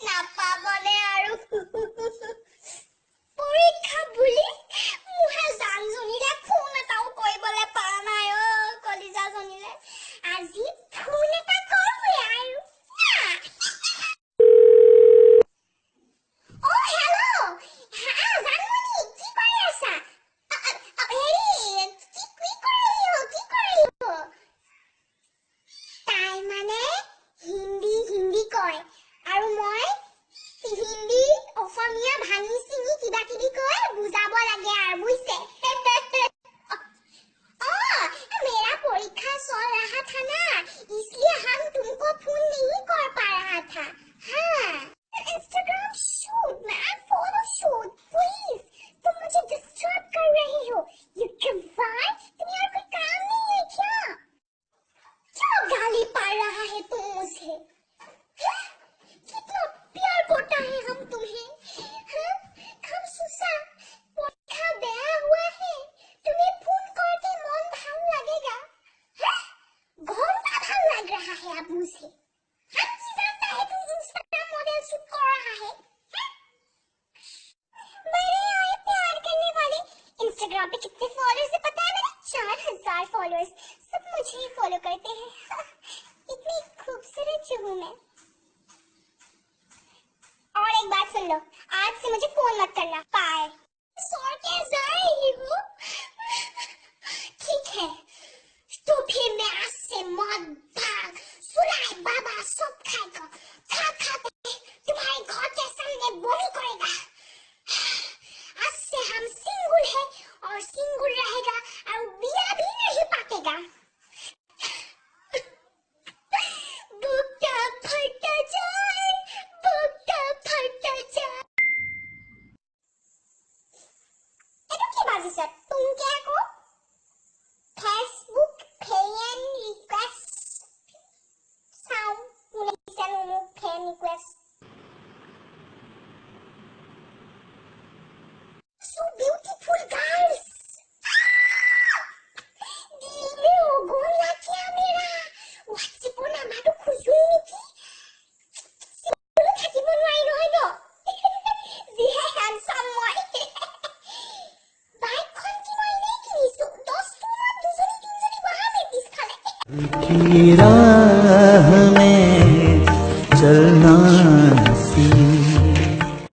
নাপাবনে আৰু পৰীক্ষা বুলি মুহে জানজনীলে ফোন এটাও কৰিবলৈ পৰা নাই কলিজাজনীলে আজি ফোন এটা কৰোঁ আৰু इंस्टाग्राम पे कितने फॉलोअर्स है पता है? मेरे 4000 फॉलोअर्स। सब मुझे ही फॉलो करते हैं। इतनी खूबसूरत जो हूँ मैं। और एक बात सुन लो, आज से मुझे फोन मत करना। बाय। ठीक है, तो फिर मैं आज से मौत भाग सुराय बाबा सब खाएगा। खा खा के तुम्हारे घर के सामने बोली करेगा। आज से हम सिंगल है और सिंगल रहेगा और बिया भी नहीं पाकेगा। बुक्का फटा जाए, बुक्का फटा जाए। এটা কি বাজিছে? तुम क्या को? फेसबुक फ्रेंड रिक्वेस्ट साउंड मुझे friend request so beautiful girls. Dile ogola kya mera WhatsApp number খুজু নেকি সিবলে থাকিব নোৱাৰি নহয় ন জিহে হ্যান্ডসাম মই বাইকখন কিনাই নাই কিনিছো 10 টকা দুজনী তিনজনী বহামে পিছফালে